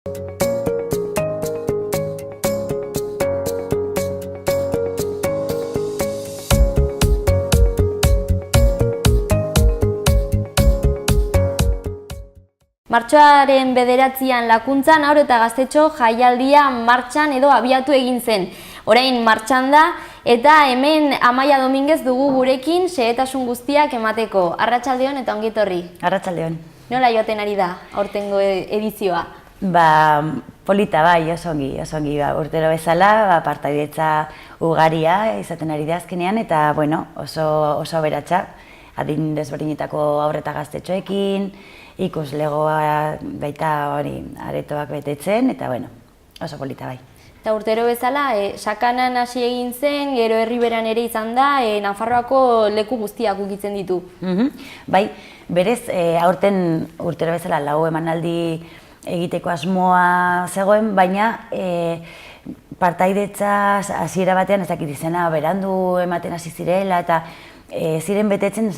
Martxoaren 9an Lakuntzan haur eta gaztetxo jaialdia martxan edo abiatu egin zen. Orain martxan da eta hemen Amaia Dominguez dugu gurekin xehetasun guztiak emateko. Arratsaldeon eta ongi etorri. Arratsaldeon. Nola joaten ari da aurtengo edizioa? Polita bai, oso ongi. Urtero bezala, partaidetza ugaria izaten ari da azkenean eta oso aberatsa. Adin desberdinetako haur eta gaztetxoekin, ikuslegoa baita aretoak betetzen, eta oso polita bai. Eta urtero bezala, Sakanan hasi egin zen, gero Herriberan ere izan da, Nafarroako leku guztiak ukitzen ditu. Bai, berez, aurten urtero bezala 4 emanaldi egiteko asmoa zegoen, baina partaidetza hasiera batean ez dakit izena berandu ematen hasi zirela, eta ziren betetzen, ez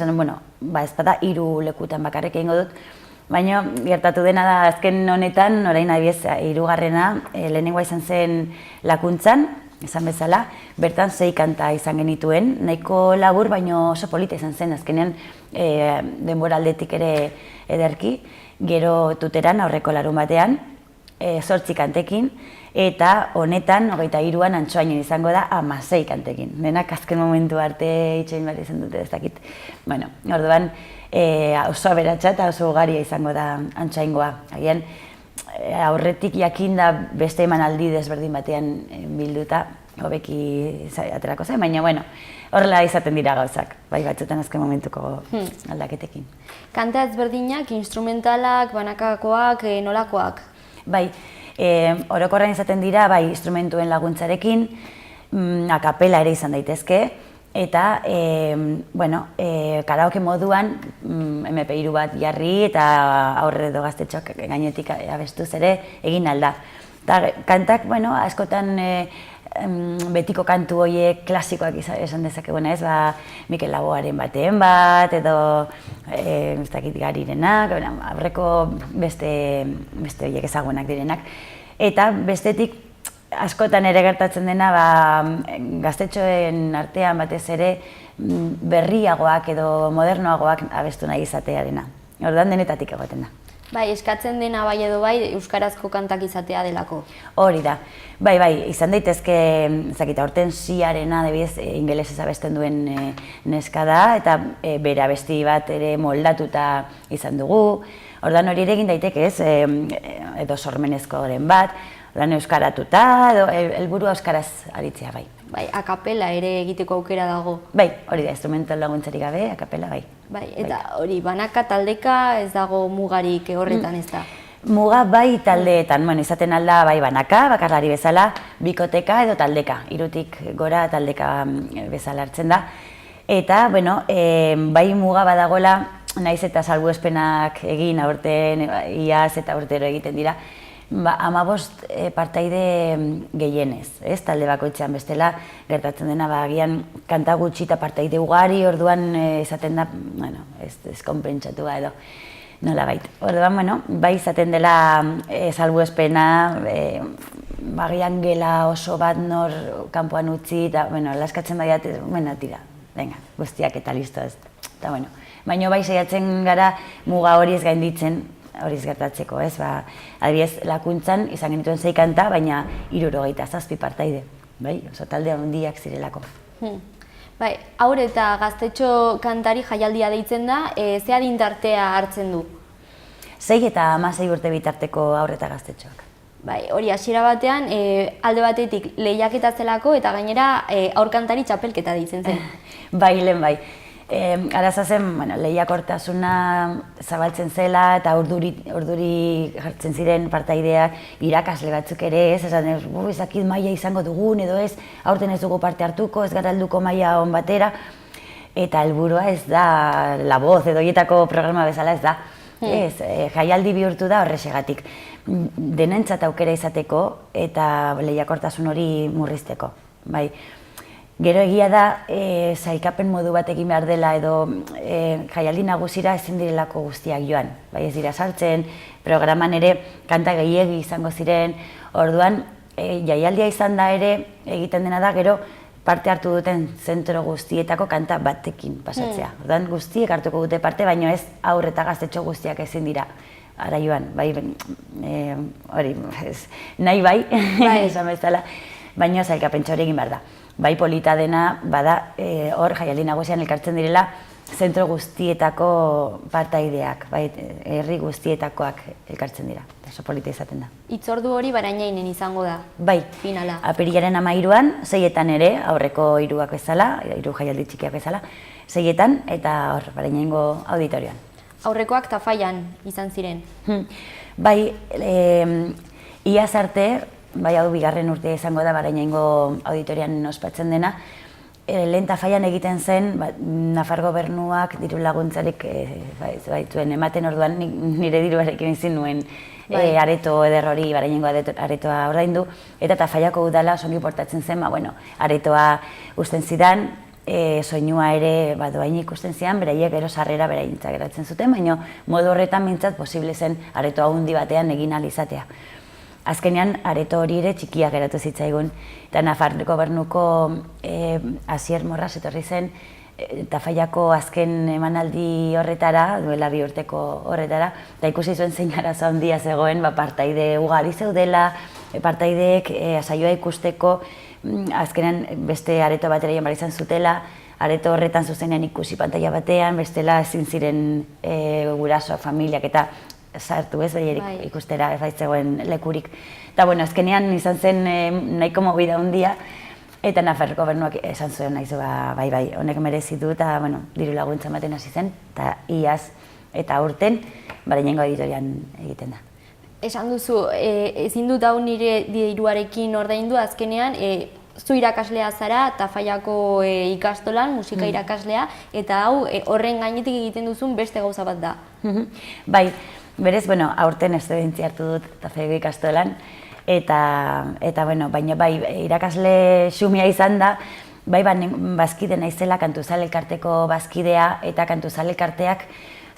bada 3 lekutan bakarrik egingo dut, baina gertatu dena da azken honetan, orain adibidez, 3. Lehenengoa izan zen Lakuntzan, esan bezala, bertan 6 kanta izan genituen, nahiko labur, baina oso polita izan zen, azkenean denbora aldetik ere ederki, gero Tuteran aurreko larun batean, 8 kantekin, eta honetan, 23an Antsoainen izango da 16 kantekin. Denak azken momentu arte itxoin bat izan dute ez dakit. Orduan, oso aberatsa eta oso ugaria izango da Antsoaingoa. Agian, aurretik jakinda beste emanaldi desberdin batean bilduta, hobeki aterako zen, baina horrela izaten dira gauzak, bai batzutan azken momentuko aldaketekin. Kanta ezberdinak, instrumentalak, banakakoak, nolakoak? Bai, orokorrean izaten dira, bai, instrumentuen laguntzarekin, akapela ere izan daitezke, eta, karaoke moduan MP3 bat jarri eta aurre edo gaztetxoak gainetik abestuz ere egin alda. Kantak, askotan betiko kantu horiek klasikoak esan dezakeguna ez, Mikel Laboaren baten bat, edo ez dakit Garirenak, aurreko beste horiek ezagunak direnak. Eta bestetik askotan ere gertatzen dena gaztetxoen artean batez ere berriagoak edo modernoagoak abestu nahi izatearena. Orduan denetatik egoten da. Bai, eskatzen dena bai edo bai, euskarazko kantak izatea delako. Hori da. Bai, izan daitezke, ezakita, Hortensiarena, adibidez, ingelesez abesten duen neska da, eta bere abesti bat ere moldatuta izan dugu. Orduan hori ere egin daiteke ez, edo sormenezkoren bat, orduan euskaratuta, edo helburua euskaraz aritzea bai. Bai, akapela ere egiteko aukera dago. Bai, hori da, instrumental laguntzarik gabe, akapela bai. Bai, eta hori, banaka taldeka ez dago mugarik horretan ez da? Muga bai taldeetan, izaten alda bai banaka, bakarlari bezala, bikoteka edo taldeka, 3tik gora taldeka bezala hartzen da. Eta, bai muga badagoela, naiz eta salbuespenak egin aurten, iaz eta urtero egiten dira, 15 partaide gehienez, talde bakoitzean bestela gertatzen dena, agian kanta gutxi eta partaide ugari, orduan izaten da, ez konpentsatua edo nola baita. Orduan, bai izaten dela salbuespena, agian gela oso bat nor kanpoan utzi, eta laskatzen baiat, tira, guztiak eta listo ez. Baina bai saiatzen gara muga hori ez gainditzen, horiz gertatzeko, ez? Adibidez, Lakuntzan izan genituen 6 kanta, baina 77 partaide, bai? Oso talde handiak zirelako. Bai, haur eta gaztetxo kantari jaialdia deitzen da, ze adintartea hartzen du? 6 eta 16 urte bitarteko haur eta gaztetxoak. Bai, hori hasiera batean, alde batetik lehiaketa zelako eta gainera haur kantari txapelketa deitzen zen. Bai, lehen bai. Araza zen, lehiakortasuna zabaltzen zela eta urduri jartzen ziren partaideak, irakasle batzuk ere ez, ezakit maila izango dugun edo ez, aurten ez dugu parte hartuko, ez gara helduko maila on batera, eta helburua ez da La Voz edo hietako programa bezala ez da. Ez, jaialdi bihurtu da horrexegatik. Denentzat aukera izateko eta lehiakortasun hori murrizteko. Gero egia da, sailkapen modu bat egin behar dela edo jaialdi nagusira ezin direlako guztiak joan. Bai ez dira sartzen, programan ere kanta gehiegi izango ziren, orduan jaialdia izan da ere egiten dena da gero parte hartu duten zentro guztietako kanta batekin pasatzea. Orduan guztiek hartuko dute parte, baina ez haur eta gaztetxo guztiak ezin dira. Ara joan, bai, hori, nahi bai, esan bezala, baina sailkapentxo hori egin behar da. Bai polita dena, bada, hor jaialdi nagusian elkartzen direla, zentro guztietako partaideak, bai, herri guztietakoak elkartzen dira. Oso polita izaten da. Itzordu hori Barainainen izango da, bai, finala. Apirilaren 13an, 6etan ere, aurreko 3 bezala, 3 jaialdi txikiak bezala, 6etan eta hor, Barainaingo auditorioan. Aurrekoak Tafallan izan ziren. Bai, iaz arte, bai hau bigarren urtea izango da Barainaingo auditorian ospatzen dena, lehen Tafallan egiten zen, Nafar gobernuak diru laguntzarik baituen ematen, orduan nire diruarekin izin nuen areto eder hori, Barainaingo aretoa ordaindu, eta Tafallako udala songi portatzen zen, aretoa usten zidan, soinua ere doain ikusten zian, beraiek gero sarrera beraintza geratzen zuten, baina modu horretan mintzat posible zen aretoa handi batean egin ahal izatea. Azkenean areto hori ere txikia geratu zitzaigun, eta Nafar gobernuko Asier Morras etorri zen Tafallako azken emanaldi horretara, duela 2 urteko horretara, eta ikusi zuen zein arazo handia zegoen, partaide ugari zeudela, partaideek saioa ikusteko, azkenean beste areto batera joan behar izan zutela, areto horretan zuzenean ikusi pantalla batean, bestela ezin ziren guraso, familiak eta sartu ez behierik ikustera ez baitzegoen lekurik. Eta bueno, azkenean izan zen nahiko movida handia, eta Nafar gobernuak esan zuen naizu bai, honek merezi du eta diru laguntza ematen hasi zen, eta iaz eta aurten Barainaingo auditorian egiten da. Esan duzu, ezin dut hau nire diruarekin ordaindu, azkenean zu irakaslea zara, Tafallako ikastolan, musika irakaslea, eta hau horren gainetik egiten duzun beste gauza bat da. Bai, berez, aurten eszedentzia hartu dut Tafallako ikastolan, eta baina bai, irakasle xumia izan da, bai, bazkide naizela Kantuzal elkarteko bazkidea, eta Kantuzal elkarteak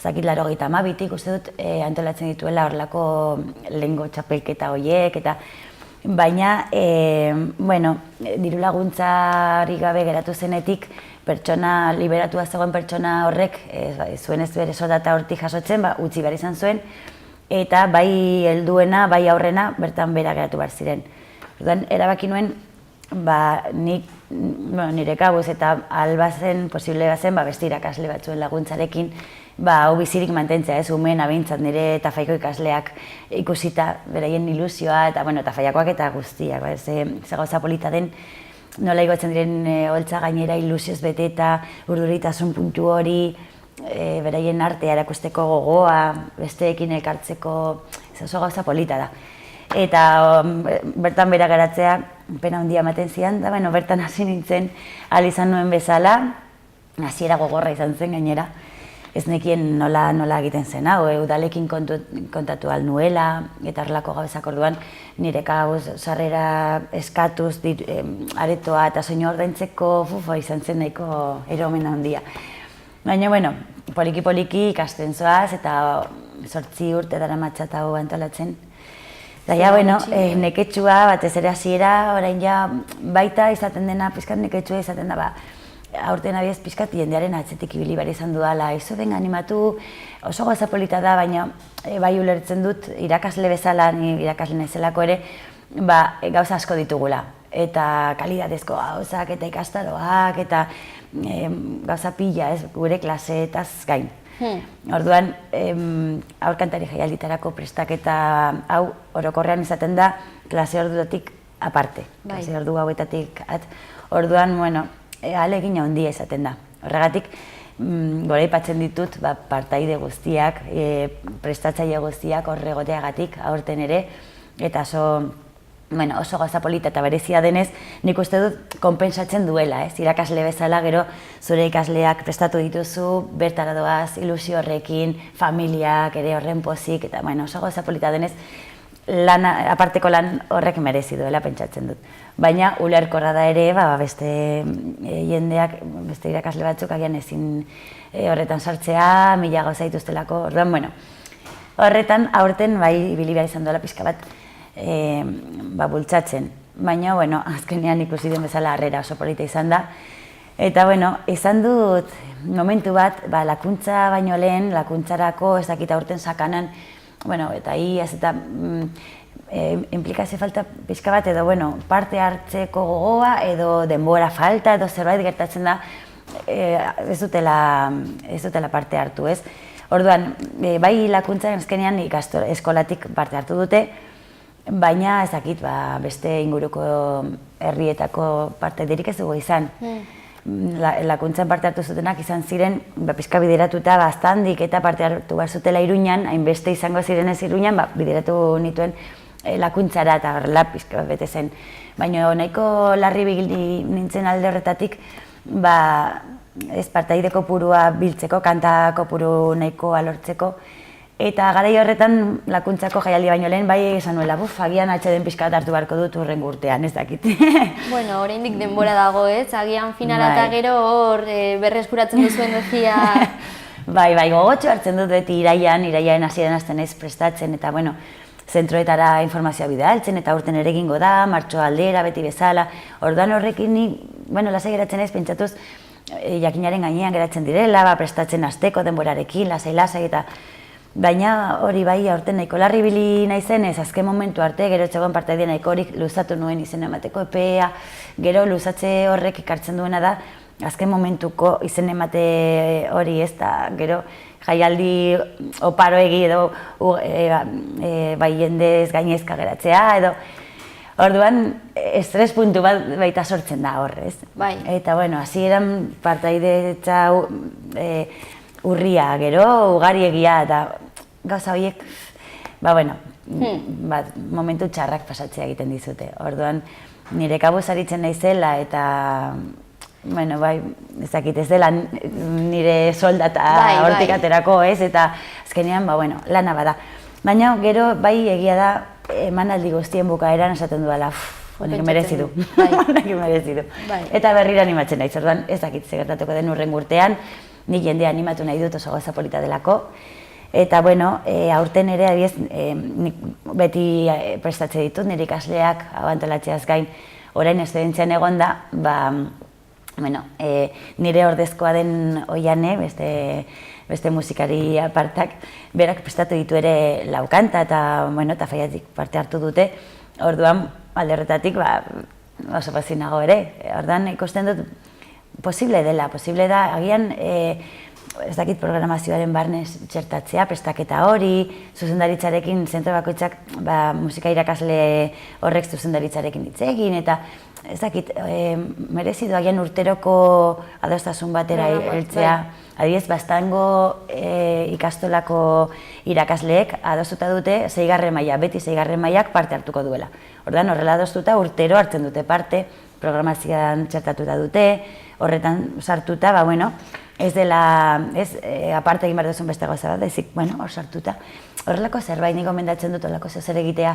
zakit 82tik uste dut antolatzen dituela horrelako lehengo txapelketa horiek, eta baina, diru laguntzari gabe geratu zenetik, pertsona liberatua zegoen pertsona horrek, zuen ez bere soldata hortik jasotzen, utzi behar izan zuen, eta bai helduena, bai aurrena, bertan bera geratu behar ziren. Orduan, erabaki nuen, nire kabuz eta albazen, posible bazen, beste irakasle batzuen laguntzarekin, hau bizirik mantentzea, umeen abintzat nire Tafaiko ikasleak ikusita beraien ilusioa, eta Tafaikoak eta guztiak, ze gauza polita den, nola igotzen diren holtza gainera ilusioz bete eta urduritasun puntu hori, beraien artea erakusteko gogoa, besteekin elkartzeko, oso gauza polita da. Eta bertan bera geratzea, pena handia ematen zian, da bertan hasi nintzen ahal izan nuen bezala, hasiera gogorra izan zen gainera, ez nekien nola egiten zen hau, udalekin kontatu ahal nuela, eta horrelako gauzak orduan nire kabuz sarrera eskatuz, aretoa eta soinu ordaintzeko izan zen nahiko eromen handia. Baina, poliki-poliki ikasten zoaz eta 8 urte daramatzat hau antolatzen. Eta neketsua, batez ere hasiera, orain baita izaten dena, pizkat neketsua izaten da, aurten abiez pizkat jendearen atzetik ibili behar izan dudala, izo den animatu, oso gauza polita da, baina bai ulertzen dut irakasle bezala, ni irakasle naizelako ere, gauza asko ditugula. Eta kalidadezko gauzak eta ikastaroak eta gauza pila, gure klaseetaz gain. Orduan, aurkantari jaialditarako prestaketa hau orokorrean izaten da klase orduetatik aparte, klase ordu hauetatik. Orduan, ahalegin handia izaten da. Horregatik, goraipatzen ditut partaide guztiak, prestatzaile guztiak horregoteagatik aurten ere, eta oso gauza polita eta berezia denez, nik uste dut konpensatzen duela, irakasle bezala, gero zure ikasleak prestatu dituzu, bertara doaz, ilusio horrekin, familiak ere horren pozik, eta oso gauza polita denez, aparteko lan horrek merezi duela pentsatzen dut. Baina ulerkorra da ere, beste jendeak, beste irakasle batzuk agian ezin horretan sartzea, mila gauza dituztelako, orduan, bueno, horretan aurten bai ibili behar izan duela pixka bat bultzatzen. Baina, bueno, azkenean ikusi den bezala harrera oso polita izan da. Eta, bueno, izan dut momentu bat, lakuntza baino lehen, lakuntzarako ez dakit aurten sakanan, bueno, eta iaz eta implikazio falta pixka bat edo, bueno, parte hartzeko gogoa edo denbora falta edo zerbait gertatzen da, ez dutela parte hartu, ez? Orduan, bai lakuntzaren azkenean eskolatik parte hartu dute, baina ez dakit, beste inguruko herrietako parte dirik ez dugu izan. Lakuntzan parte hartu zutenak izan ziren, pixka bideratuta baztandik eta parte hartu behar zutela Iruñan, hainbeste izango ziren ez Iruñan, bideratu nituen lakuntzara eta horrela pixka bete zen. Baina nahiko larri bigildi nintzen alde horretatik, ez partaide kopurua biltzeko, kanta kopuru nahikoa lortzeko, eta garai horretan lakuntzako jaialdi baino lehen bai esan nuela, agian atxeden pixka bat hartu beharko dut hurrengo urtean, ez dakit. Bueno, oraindik denbora dago, ez? Agian finala eta gero hor berreskuratzen duzu energia. Bai, gogotxo hartzen dut beti iraiaren hasieran hasten naiz prestatzen, eta bueno, zentroetara informazioa bidaltzen, eta urten ere egingo da, martxoa aldera, beti bezala. Orduan horrekin ni, bueno, lasai geratzen naiz pentsatuz, jakinaren gainean geratzen direla, prestatzen hasteko denborarekin, lasai, eta baina hori bai aurten nahiko larri bili naizenez, azken momentu arte, gero etxegoen partaide nahiko horik luzatu nuen izen emateko epea, gero luzatze horrek ikartzen duena da, azken momentuko izen emate hori ez da, gero jaialdi oparo egi edo bai jendez gainezka geratzea edo, orduan estres puntu bat baita sortzen da horrez. Bai. Eta bueno, hasieran partaide urria, gero ugariegia eta gauza horiek, momentu txarrak pasatzea egiten dizute. Orduan, nire kabuz aritzen naizela eta, bueno, ez dakit ez dela nire soldata hortik aterako, ez? Eta azkenean, lana bada. Baina gero, bai egia da, emanaldi guztien bukaeran esaten duela, honek merezi du. Eta berriro animatzen naiz, orduan ez dakit gertatuko den hurrengo urtean, nik jendea animatu nahi dut oso gauza polita delako. Eta, bueno, aurten ere, beti prestatze ditut, nire ikasleak abantolatzeaz gain orain estudentzian egon da, nire ordezkoa den Oiane, beste musikari apartak, berak prestatu ditu ere laukanta eta Faiatik parte hartu dute. Orduan, alde horretatik, oso pozinago ere. Orduan, ikusten dut, posible da, agian, ez dakit programazioaren barnez txertatzea, prestaketa hori, zuzendaritzarekin, zentro bakoitzak musika irakasle horrek zuzendaritzarekin hitz egin, eta ez dakit, merezi du agian urteroko adostasun batera heltzea. Adibidez, Baztango ikastolako irakasleek adostuta dute 6. maila, beti 6. mailak parte hartuko duela. Orduan, horrela adostuta urtero hartzen dute parte, programazioan txertatuta dute, horretan sartuta, ez dela, aparte egin behar duzun beste gauza bat, ezik, hor sartuta. Horrelako zerbait nik gomendatzen dut, horrelako zer egitea,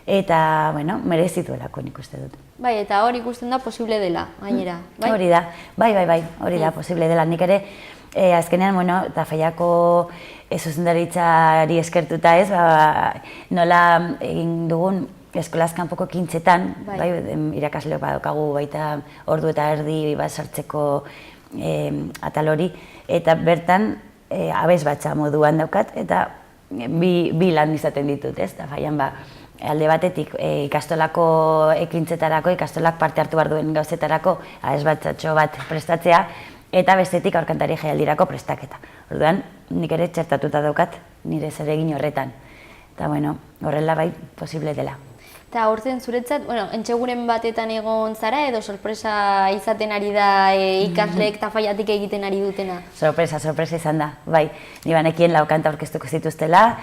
eta, merezituelako nik uste dut. Bai, eta hori ikusten da posible dela, gainera, bai? Hori da, bai, hori da, posible dela. Nik ere, azkenean, Tafallako zuzendaritzari eskertuta ez, nola egin dugun eskolaz kanpoko ekintzetan, irakasleok badokagu baita ordu eta erdi sartzeko atal hori, eta bertan abesbatza moduan daukat, eta bi lan izaten ditut, ez? Tafallan alde batetik ikastolako ekintzetarako, ikastolak parte hartu behar duen gauzetarako abesbatzatxo bat prestatzea, eta bestetik aurkantari jaialdirako prestaketa. Orduan, nik ere txertatuta daukat nire zeregin horretan. Eta, horrela bai, posible dela. Eta aurten zuretzat, entxeguren batetan egon zara edo sorpresa izaten ari da ikasleek Tafaiatik egiten ari dutena? Sorpresa izan da, bai. Ni banekien laukanta aurkeztuko zituztela,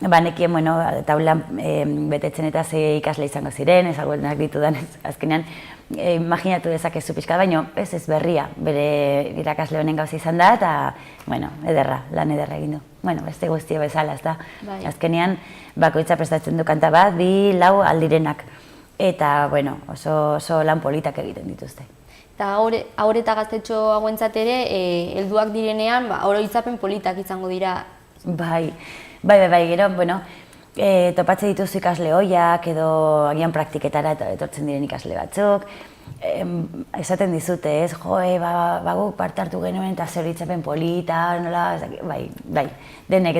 banekien, bueno, taulan betetzen eta ze ikasle izango ziren, ezagunak ditudan, azkenean, imaginatu dezakezu pixka, baina ez berria, bere irakasle honen gauza izan da, eta, bueno, lan ederra egin du. Bueno, beste guztia bezala, ez da. Azkenean, bakoitza prestatzen du kanta bat, 2, 4 aldirenak. Eta, bueno, oso lan politak egiten dituzte. Eta haur eta gaztetxo hauentzat ere, helduak direnean, oroitzapen politak izango dira. Bai, gero, bueno, topatze dituzu ikasle hoiak edo agian praktiketara etortzen diren ikasle batzuk. Esaten dizute, ez, guk parte hartu genuen eta zer itzapen polita, nola, bai, denek,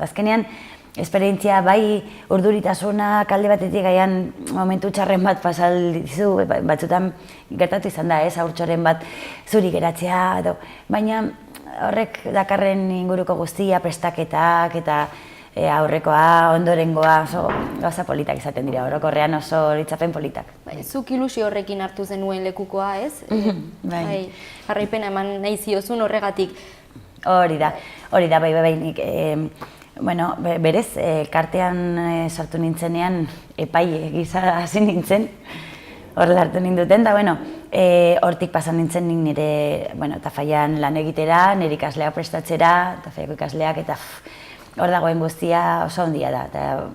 azkenean, esperientzia, bai, urduritasuna, kalde batetik gaian momentu txarren bat pasal dizu, batzutan gertatu izan da, ez, haurtxoren bat zuri geratzea, baina horrek dakarren inguruko guztia, prestaketak eta aurrekoa, ondorengoa, oso gauza politak izaten dira, orokorrean oso itzapen politak. Zuk ilusio horrekin hartu zenuen lekukoa, ez? Bai. Jarraipena eman nahi ziozun horregatik. Hori da, bai, nik, bueno, berez, kartean sartu nintzenean epai gisa hasi nintzen, horrela hartu ninduten, da, bueno, hortik pasan nintzen nire, bueno, Tafallan lan egitera, nire ikaslea prestatzera, Tafallako ikasleak, eta hor dagoen guztia oso handia da, eta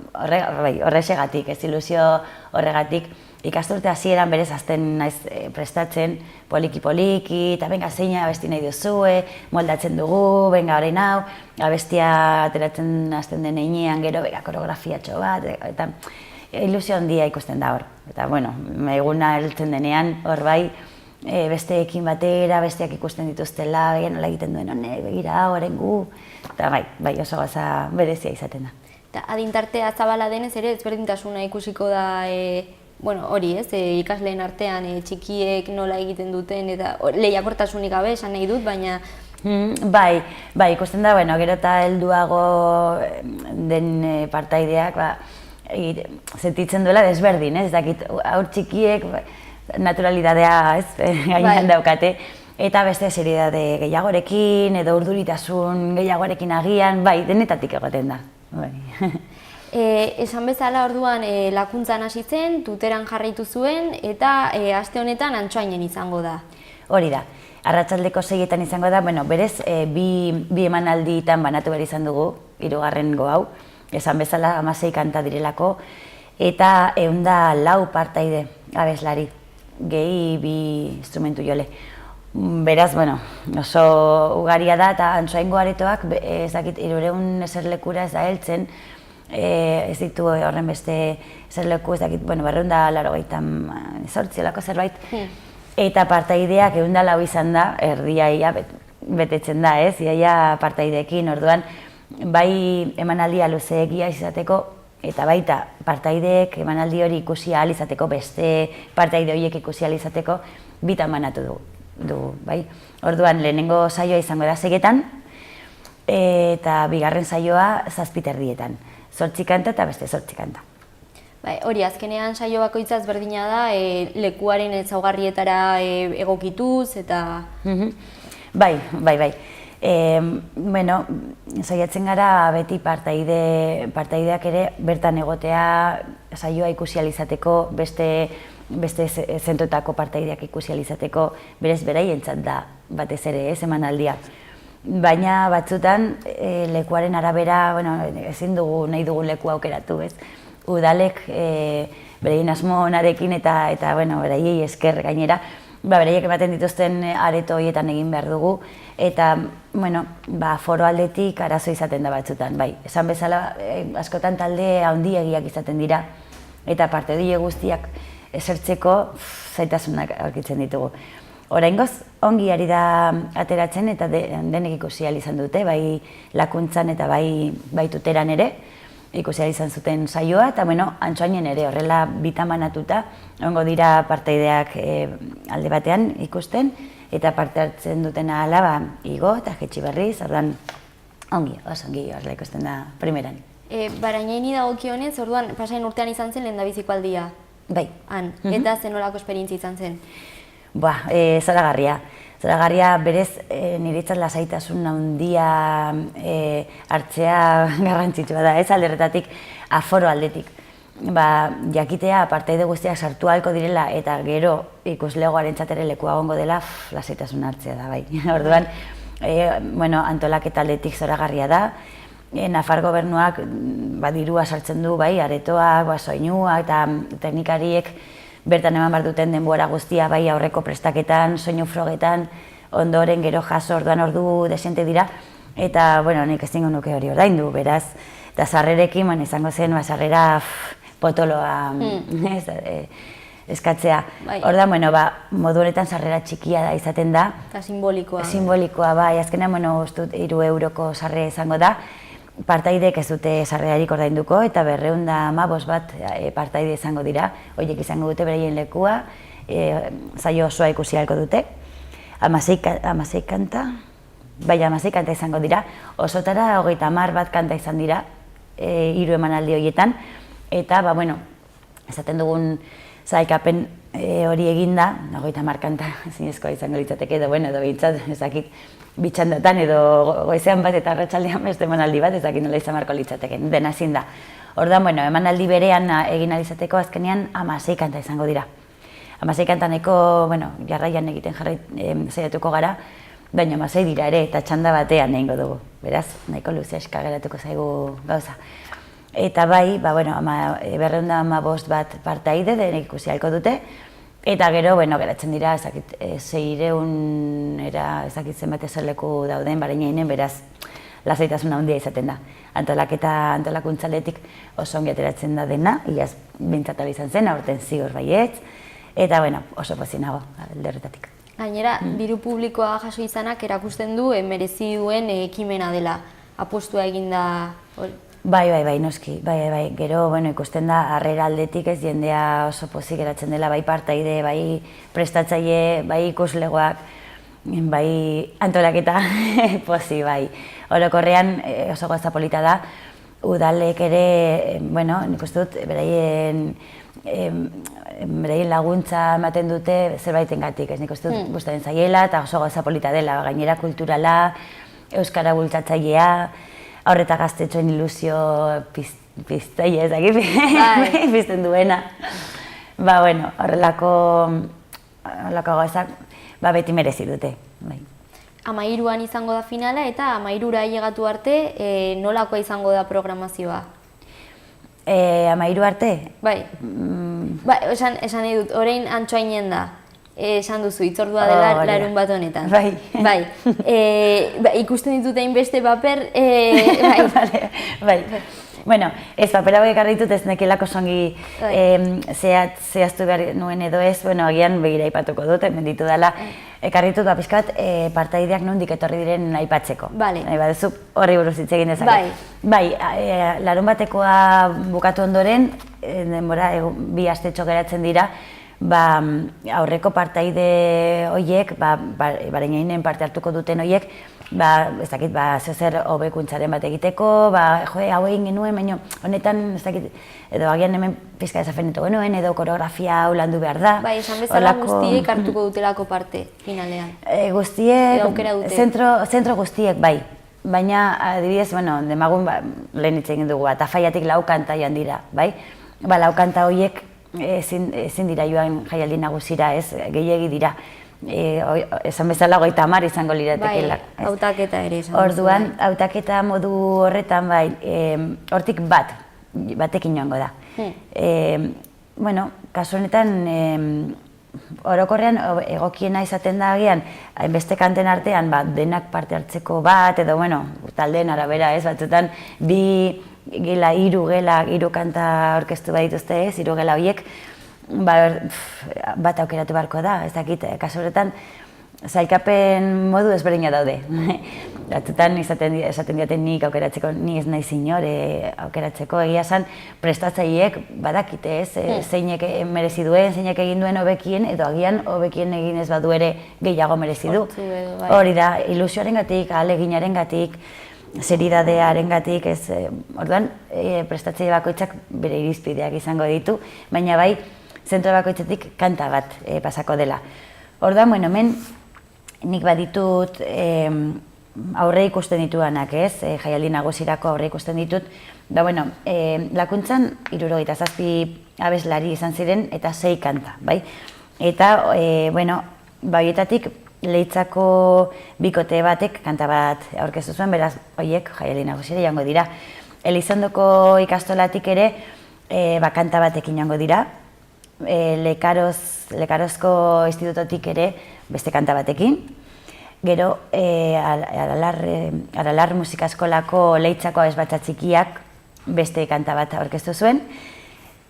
horrexegatik, ez ilusio horregatik, ikasturte hasieran berez azten naiz prestatzen, poliki-poliki, eta benga zeina abesti nahi duzue, moldatzen dugu, benga orain hau, abestia ateratzen hasten den heinean, gero bega koreografiatxo bat, eta ilusio handia ikusten da hor. Eta, bueno, eguna heltzen denean, hor bai, besteekin batera, besteak ikusten dituztela, begia nola egiten duen honek, begira, horren gu, eta bai, oso gauza berezia izaten da. Eta adintartea zabala denez ere, ezberdintasuna ikusiko da, bueno, hori ez, ikasleen artean txikiek nola egiten duten, eta lehiakortasunik gabe esan nahi dut, baina... Bai, ikusten da, bueno, gero eta helduago den partaideak, sentitzen duela desberdin, ez dakit, haur txikiek, naturalidadea, ez, gainean daukate, eta beste seriedade gehiagorekin, edo urduritasun gehiagorekin agian, bai, denetatik egoten da. Esan bezala orduan lakuntzan hasi zen, tuteran jarraitu zuen, eta aste honetan Antsoainen izango da. Hori da, arratsaldeko 6etan izango da, bueno, berez, bi emanalditan banatu behar izan dugu, 3. hau, esan bezala 16 kanta direlako, eta 104 partaide abeslari, gehi 2 instrumentu jole. Beraz, bueno, oso ugaria da, eta Antsoaingo aretoak, ez dakit, 300 eserlekura ez da heltzen, ez ditu horren beste eserleku, ez dakit, bueno, 288 olako zerbait, eta partaideak 104 izan da, erdia betetzen da, ez, iaia partaideekin, orduan, bai emanaldia luzeegia izateko, eta baita partaideek emanaldi hori ikusi ahal izateko, beste partaide horiek ikusi ahal izateko, bitan banatu dugu, bai. Orduan, lehenengo saioa izango da 6etan, eta bigarren saioa 7:30, 8 kanta eta beste 8 kanta. Hori, azkenean saio bakoitza ezberdina da, lekuaren ezaugarrietara egokituz, eta... Bai. Bueno, saiatzen gara beti partaideak ere bertan egotea, saioa ikusi ahal izateko, beste zentroetako partaideak ikusi ahal izateko, berez beraientzat da batez ere, ez emanaldia. Baina batzutan lekuaren arabera, bueno, ezin dugu nahi dugun leku aukeratu, ez? Udalek beraien asmo onarekin eta bueno, beraiei esker gainera, beraiek ematen dituzten areto horietan egin behar dugu, eta, bueno, foro aldetik arazo izaten da batzutan, bai. Esan bezala, askotan talde handiegiak izaten dira, eta partaide guztiak esertzeko zaitasunak aurkitzen ditugu. Oraingoz, ongi ari da ateratzen eta denek ikusi ahal izan dute, bai lakuntzan eta bai tuteran ere, ikusi ahal izan zuten saioa, eta bueno, Antsoainen ere horrela bitan banatuta, ongo dira partaideak alde batean ikusten, eta parte hartzen dutena ala, igo eta jetxi berriz, orduan oso ongi horrela ikusten da primeran. Barainaini dagokionez, orduan pasain urtean izan zen lehendabiziko aldia? Bai. Eta zenolako esperientzia izan zen? Zoragarria. Zoragarria berez niretzat lasaitasun handia hartzea garrantzitsua da, ez alderretatik aforo aldetik. Jakitea partaide guztiak sartu ahalko direla eta gero ikuslegoarentzat ere lekua egongo dela, lasaitasun hartzea da, bai. Orduan, antolaketa aldetik zoragarria da. Nafar gobernuak dirua sartzen du, bai, aretoak, soinua eta teknikariek bertan eman behar duten denbora guztia, bai, aurreko prestaketan, soinu frogetan, ondoren gero jaso, orduan ordu desente dira, eta, nik ezingo nuke hori ordaindu, beraz, eta sarrerekin, izango zen, sarrera potoloa eskatzea. Orduan, modu honetan sarrera txikia da izaten da. Eta simbolikoa. Simbolikoa, bai, azkenean, ustut, 3 euroko sarre izango da, partaidek ez dute sarrerarik ordainduko eta 215 bat partaide izango dira. Horiek izango dute beraien lekua, saio osoa ikusi ahalko dute. 16 kanta, bai 16 kanta izango dira. Osotara 30 bat kanta izan dira, 3 emanaldi horietan. Eta, esaten dugun sailkapen hori eginda, 30 kanta zinezkoa izango litzateke, edo bintzat, ezakit, bitxandatan edo goizean bat eta arratsaldean beste emanaldi bat, ezakit nola izan marko litzateke, dena ezin da. Orduan, emanaldi berean egin alizateko azkenean 16 kanta izango dira. 16 kantaneko, jarraian egiten saiatuko gara, baina 16 dira ere eta txanda batean egingo dugu. Beraz, nahiko luzea eska geratuko zaigu gauza. Eta bai, 215 bat partaide denek ikusi ahalko dute, eta gero, geratzen dira, ezakit, 600 ezakitzen bat eserleku dauden, bareinainen, beraz, lasaitasun handia izaten da. Antolakuntzaletik oso ongi ateratzen da dena, iaz bintzat izan zen, aurten ziur baietz, eta, oso pozinago, alderretatik. Gainera, diru publikoa jaso izanak erakusten du merezi duen ekimena dela, apostua eginda hori. Bai, noski, bai. Gero, ikusten da, harrera aldetik ez jendea oso pozik geratzen dela, bai partaide, bai prestatzaile, bai ikuslegoak, bai antolaketa pozik, bai. Orokorrean oso goza polita da, udalek ere, nik uste dut, beraien laguntza ematen dute zerbaitengatik, ez nik uste dut gustaren zaiela eta oso goza polita dela, gainera kulturala, euskara bultzatzailea, horreta gaztetxoen ilusio piztaile ezakit, pizten duena. Horrelako gauzak beti merezi dute. 13an izango da finala eta 13ra ailegatu arte nolakoa izango da programazioa? 13 arte? Bai, esan nahi dut, orain Antsoainen da. Esan duzu, hitzordua dela larun bat honetan. Bai. Ikusten ditut hainbeste paper, bai. Ez papera hauek ekarri ditut ez nekelako songi zehaztu behar nuen edo ez, agian begira aipatuko dut, menditu dela, ekarri ditut pixkat partaideak nondik etorri diren aipatzeko. Baduzu horri buruz hitz egin dezake. Bai, larun batekoa bukatu ondoren, denbora 2 astetxo geratzen dira, aurreko partaide horiek, bareinainen parte hartuko duten horiek, ez dakit, zer hobekuntzaren bat egiteko, hau egin genuen, baina honetan, ez dakit, edo agian hemen pizka desafenetu genuen, edo koreografia hau landu behar da. Esan bezala guztiek hartuko dutelako parte, finalean. Guztiek, zentro guztiek, bai. Baina, adibidez, demagun lehen hitz egin dugu, eta faiatik 4 kanta joan dira, bai? 4 kanta horiek ezin dira joan jaialdi nagusira, ez, gehiegi dira. Esan bezala 30 izango liratekeela. Bai, hautaketa ere esan. Orduan, hautaketa modu horretan, hortik batekin joango da. Kasu honetan, orokorrean egokiena izaten da agian, hainbeste kanten artean, denak parte hartzeko bat, edo, taldeen arabera, ez, batzutan, 3 kanta orkestu badituzte ez, 3 gela horiek, bat aukeratu beharko da, ez dakit, kasu horretan, sailkapen modu ezberdina daude. Batzutan esaten diaten nik aukeratzeko, ni ez nahi inor aukeratzeko, egia esan prestatzaileek badakite ez, zeinek merezi duen, zeinek egin duen hobekien, edo agian hobekien egin ez badu ere gehiago merezi du. Hori da, ilusioarengatik, ahaleginarengatik, seridadearengatik, orduan prestatzaile bakoitzak bere irizpideak izango ditu, baina bai, zentro bakoitzetik kanta bat pasako dela. Orduan, hemen nik baditut aurre ikusten dituanak, ez? Jaialdi nagusirako aurre ikusten ditut. Da, bueno, Lakuntzan 77 abeslari izan ziren eta 6 kanta, bai? Eta, bueno, horietatik Leitzako bikote batek kanta bat aurkeztu zuen, beraz, horiek jaialdi nagusira joango dira. Elizondoko ikastolatik ere, kanta batekin joango dira. Lekarozko institutotik ere beste kanta batekin. Gero, Aralar musika eskolako Leitzako abesbatza txikiak beste kanta bat aurkeztu zuen.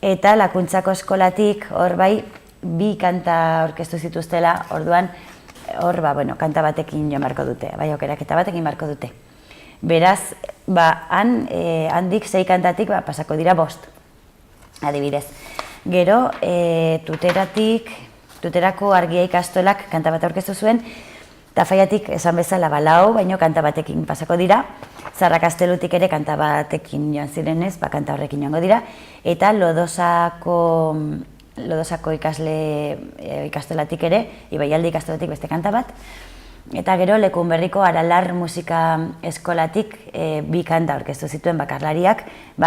Eta Lakuntzako eskolatik hor bai, 2 kanta aurkeztu zituztela, orduan hor, kanta batekin joan barko dute, bai, aukeraketa batekin barko dute. Beraz, handik 6 kantatik pasako dira 5, adibidez. Gero, Tuterako Argia ikastolak kanta bat aurkeztu zuen, Tafaiatik esan bezala 4, baino kanta batekin pasako dira, Zarrakastelutik ere kanta batekin joan zirenez, kanta horrekin joango dira, eta Lodosako ikastolatik ere, Ibaialde ikastolatik beste kanta bat, eta gero Lekunberriko Aralar musika eskolatik 2 kanta aurkeztu zituen bakarlariak,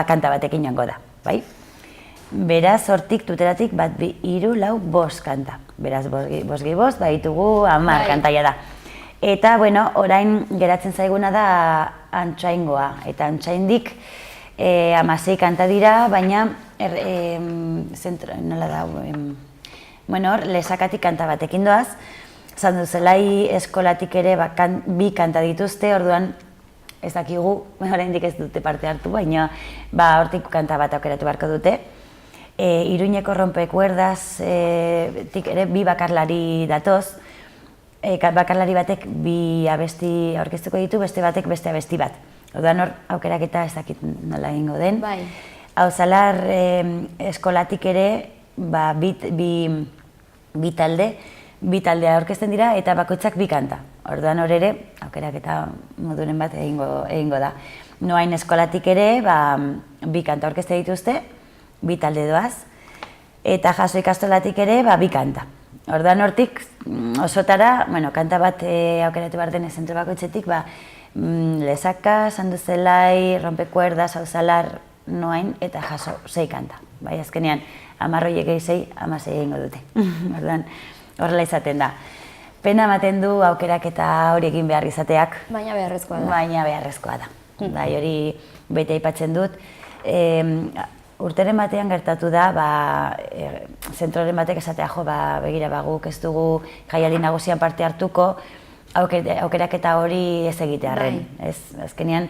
kanta batekin joango da, bai? Beraz, hortik, Tuteratik, 1, 2, 3, 4, 5 kanta. Beraz, 5 ditugu 10 kantaia da. Eta, bueno, orain geratzen zaiguna da Antxaingoa. Eta Antxaindik 16 kanta dira, baina Lesakatik kanta batekin doaz. Sanduzelai eskolatik ere 2 kanta dituzte, orduan ez dakigu, oraindik ez dute parte hartu, baina hortik kanta bat aukeratu beharko dute. Iruñeko Rompekuerdas ere 2 bakarlari datoz, bakarlari batek 2 abesti aurkeztuko ditu, beste batek beste abesti bat. Orduan hor aukeraketa ez dakit nola egingo den. Auzalar eskolatik ere 2 talde aurkezten dira eta bakoitzak 2 kanta. Orduan hor ere aukeraketa moduren bat egingo da. Noain eskolatik ere 2 kanta aurkezte dituzte, 2 talde doaz, eta Jaso ikastolatik ere 2 kanta. Orduan hortik osotara, kanta bat aukeratu behar denez zentro bakoitzetik, Lesaka, Sanduzelai, Rompekuerdas, Auzalar, Noain eta Jaso 6 kanta. Bai, azkenean, 10 horiek 6, 16 egingo dute. Orduan, horrela izaten da. Pena ematen du aukeraketa hori egin behar izateak. Baina beharrezkoa da. Baina beharrezkoa da. Bai, hori bete aipatzen dut. Urteren batean gertatu da, zentroren batek esatea, begira, guk ez dugu jaialdi nagusian parte hartuko, aukeraketa hori ez egitearren. Azkenean,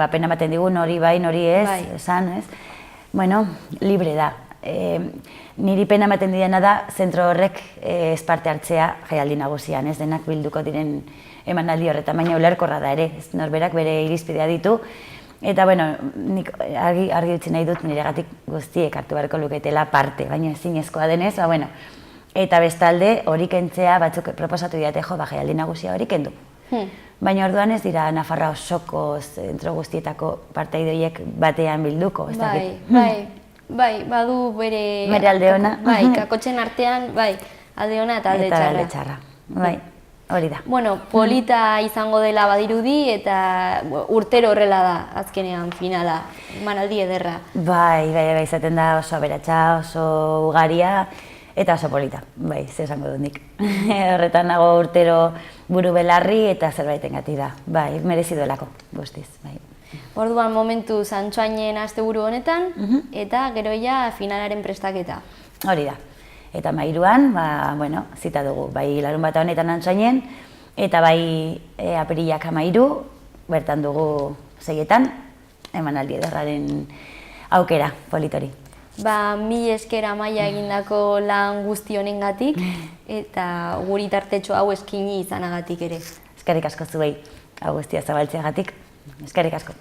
pena ematen digun hori bai, hori ez, esan, ez? Bueno, libre da. Niri pena ematen didana da, zentro horrek ez parte hartzea jaialdi nagusian, ez denak bilduko diren emanaldi horretan, baina ulerkorra da ere, norberak bere irizpidea ditu. Eta, bueno, nik argi utzi nahi dut niregatik guztiek hartu beharko luketela parte, baina ezinezkoa denez, eta bestalde hori kentzea batzuk proposatu diate jaialdi nagusia hori kendu. Baina orduan ez dira Nafarroa osoko zentro guztietako parteide horiek batean bilduko, ez dakit. Bai, badu bere... Bere alde ona. Bai, kakotxen artean, alde ona eta alde txarra. Eta alde txarra, bai. Hori da. Bueno, polita izango dela badirudi eta urtero horrela da azkenean finala, emanaldi ederra. Bai, izaten da oso aberatsa, oso ugaria eta oso polita. Bai, ze esango dut nik. Horretan nago urtero buru belarri eta zerbaitengatik da. Bai, merezi duelako, guztiz. Orduan momentu Antxainen asteburu honetan eta gero ja finalaren prestaketa. Hori da. Eta 13an, zita dugu, bai larunbata honetan Antxainen, eta bai apirilak 13, bertan dugu 6etan, emanaldi ederraren aukera politori. Mil esker Amaia egindako lan guzti honengatik, eta guri tartetxo hau eskini izanagatik ere. Eskerrik asko zuei, hau guztia zabaltzeagatik, eskerrik asko.